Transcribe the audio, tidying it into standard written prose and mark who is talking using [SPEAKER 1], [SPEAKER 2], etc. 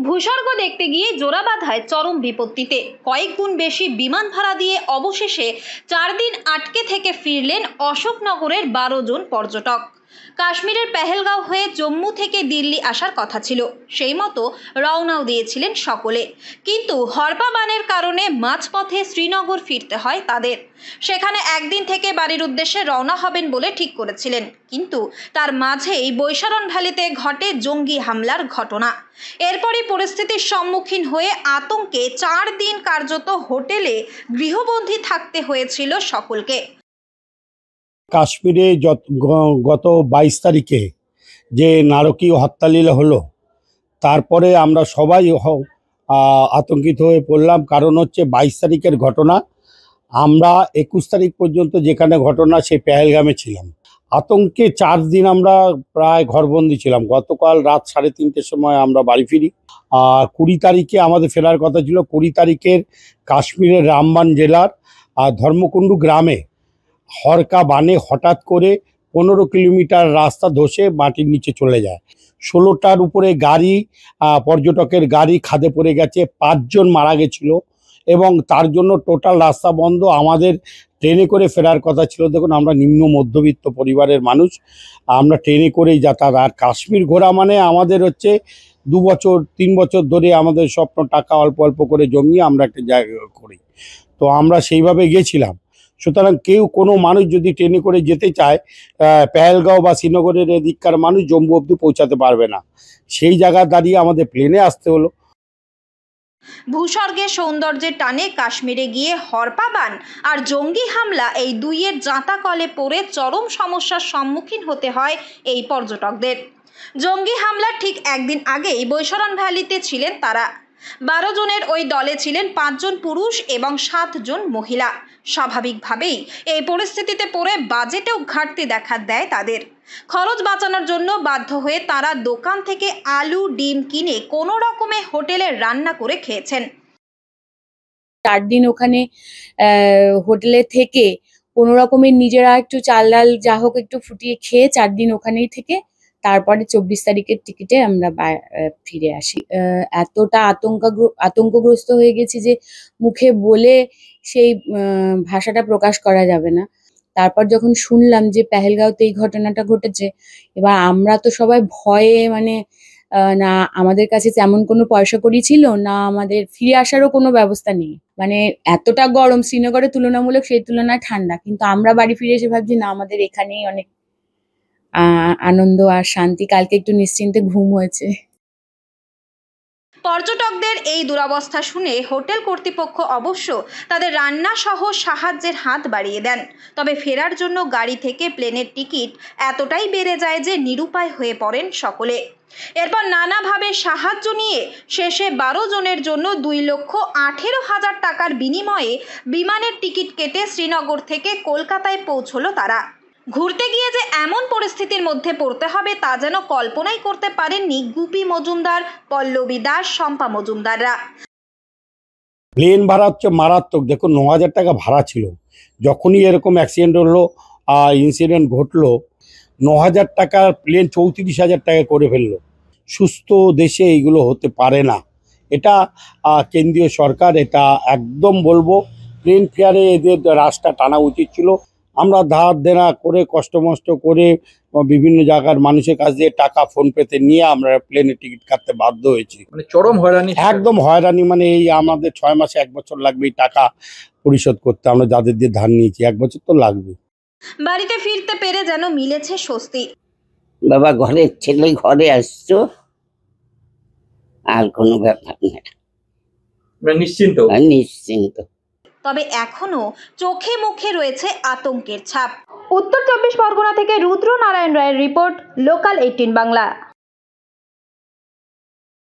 [SPEAKER 1] ভূস্বর্গ দেখতে গিয়ে জোড়াবাঁধায় চরম বিপত্তিতে কয়েক গুণ বেশি বিমান ভাড়া দিয়ে অবশেষে 4 দিন আটকে থেকে ফিরলেন অশোকনগরের 12 জন পর্যটক। কাশ্মীরের পেহেলগাঁও হয়ে জম্মু থেকে দিল্লি আসার কথা ছিল, সেই মতো রওনাও দিয়েছিলেন সকলে, কিন্তু হরপা বানের কারণে মাঝপথে শ্রীনগর ফিরতে হয় তাদের। সেখানে একদিন থেকে বাড়ির উদ্দেশ্যে রওনা হবেন বলে ঠিক করেছিলেন, কিন্তু তার মাঝেই বৈশারণ ভ্যালিতে ঘটে জঙ্গি হামলার ঘটনা। এরপরই পরিস্থিতির সম্মুখীন হয়ে আতঙ্কে 4 দিন কার্যত হোটেলে গৃহবন্দী থাকতে হয়েছিল সকলকে।
[SPEAKER 2] কাশ্মীরে গত 22 তারিখে যে নারকীয় হত্যালীলা হলো, তারপরে আমরা সবাই আতঙ্কিত হয়ে পড়লাম। কারণ হচ্ছে 22 তারিখের ঘটনা, আমরা 21 তারিখ পর্যন্ত যেখানে ঘটনা সেই পেহেলগামে ছিলাম। আতঙ্কে 4 দিন আমরা প্রায় ঘরবন্দি ছিলাম। গতকাল রাত 3:30টার সময় আমরা বাড়ি ফিরি। 20 তারিখে আমাদের ফেরার কথা ছিল। 20 তারিখের কাশ্মীরের রামবান জেলার ধর্মকুণ্ডু গ্রামে হরকা বানে হঠাৎ করে 15 কিলোমিটার রাস্তা ধসে মাটির নিচে চলে যায়। 16টার উপরে গাড়ি, পর্যটকের গাড়ি খাদে পড়ে গেছে, 5 জন মারা গেছিল এবং তার জন্য টোটাল রাস্তা বন্ধ। আমাদের ট্রেনে করে ফেরার কথা ছিল। দেখুন, আমরা নিম্ন মধ্যবিত্ত পরিবারের মানুষ, আমরা ট্রেনে করেই যাতায়াত। আর কাশ্মীর ঘোরা মানে আমাদের হচ্ছে 2 বছর 3 বছর ধরে আমাদের স্বপ্ন, টাকা অল্প অল্প করে জমিয়ে আমরা একটা জায়গা করি। তো আমরা সেইভাবে গেছিলাম। সুতরাং কোনো মানুষ যদি ট্রেনে করে যেতে চায়, পেহেলগাঁও বা শ্রীনগরের এদিককার মানুষ জম্মু অবধি পৌঁছাতে পারবে না। সেই জায়গায় দাঁড়িয়ে আমাদের প্লেনে আসতে হলো।
[SPEAKER 1] ভূস্বর্গের সৌন্দর্যের টানে কাশ্মীরে গিয়ে হরপা বান আর জঙ্গি হামলা, এই দুইয়ের জাঁতা কলে পড়ে চরম সমস্যার সম্মুখীন হতে হয় এই পর্যটকদের। জঙ্গি হামলার ঠিক একদিন আগেই বৈশারণ ভ্যালিতে ছিলেন তারা। 12 জনের ওই দলে ছিলেন 5 জন পুরুষ এবং 7 জন মহিলা। স্বাভাবিকভাবেই এই পরিস্থিতিতে পড়ে বাজেটেও ঘাটতি দেখা দেয় তাদের। খরচ বাঁচানোর জন্য বাধ্য হয়ে তারা দোকান থেকে আলু ডিম কিনে কোনো রকমে হোটেলে রান্না করে খেয়েছেন।
[SPEAKER 3] 4 দিন ওখানে হোটেলে থেকে কোনো রকমের নিজেরা একটু চাল ডাল যা হোক একটু ফুটিয়ে খেয়ে 4 দিন ওখানেই থেকে তারপরে 24 তারিখের টিকিটে আমরা ফিরে আসি। এতটা আতঙ্কগ্রস্ত হয়ে গেছি যে মুখে বলে সেই ভাষাটা প্রকাশ করা যাবে না। তারপর যখন শুনলাম যে পেহেলগাঁওতে এই ঘটনাটা ঘটেছে, এবার আমরা তো সবাই ভয়ে না আমাদের কাছে তেমন কোনো পয়সা কড়ি ছিল না, আমাদের ফিরে আসারও কোনো ব্যবস্থা নেই। এতটা গরম, শ্রীনগরের তুলনামূলক সেই তুলনায় ঠান্ডা, কিন্তু আমরা বাড়ি ফিরে এসে ভাবছি না, আমাদের এখানেই অনেক আনন্দ আর শান্তি। কালকে একটু নিশ্চিন্তে ঘুম হয়েছে।
[SPEAKER 1] পর্যটকদের এই দুরবস্থা শুনে হোটেল কর্তৃপক্ষ অবশ্য তাদের রান্না সহ সাহায্যের হাত বাড়িয়ে দেন। তবে ফেরার জন্য গাড়ি থেকে প্লেনের টিকিট এতটাই বেড়ে যায় যে নিরুপায় হয়ে পড়েন সকলে। এরপর নানাভাবে সাহায্য নিয়ে শেষে 12 জনের জন্য 2,18,000 টাকার বিনিময়ে বিমানের টিকিট কেটে শ্রীনগর থেকে কলকাতায় পৌঁছলো তারা। ঘুরতে গিয়ে যে এমন পরিস্থিতির মধ্যে পড়তে হবে তা যেন কল্পনাই করতে পারেননি গুপি মজুমদার, পল্লবী দাস, শম্পা মজুমদাররা।
[SPEAKER 2] প্লেন ভাড়া হচ্ছে মারাত্মক। দেখুন, 9,000 টাকা ভাড়া ছিল। যখনই এরকম অ্যাক্সিডেন্ট হলো, ইনসিডেন্ট ঘটলো, 9,000 টাকার প্লেন 34,000 টাকা করে ফেললো। সুস্থ দেশে এইগুলো হতে পারে না। এটা কেন্দ্রীয় সরকার, এটা একদম বলবো, প্লেন ফেয়ারে এদের রাস্তা টানা উচিত ছিল। আমরা ধার দেনা করে কষ্ট মষ্ট করে বিভিন্ন জায়গার মানুষের কাছ দিয়ে টাকা ফোনপেতে নিয়ে আমরা প্লেনের টিকিট কাটতে বাধ্য হয়েছি।
[SPEAKER 4] চরম হয়রানি,
[SPEAKER 2] একদম হয়রানি। এই আমাদের 6 মাসে 1 বছর লাগবে এই টাকা পরিশোধ করতে। আমরা যাদের দিয়ে ধার নিয়েছি 1 বছর তো লাগবে।
[SPEAKER 1] বাড়িতে ফিরতে পেরে যেন মিলেছে স্বস্তি।
[SPEAKER 5] বাবা, ঘরের ছেলে ঘরে আসছো, আর কোনো ব্যাপার না, নিশ্চিন্ত।
[SPEAKER 1] তবে এখনো চোখে মুখে রয়েছে আতঙ্কের ছাপ। উত্তর 24 পরগনা থেকে রুদ্র নারায়ণ রায়ের রিপোর্ট, লোকাল 18 বাংলা।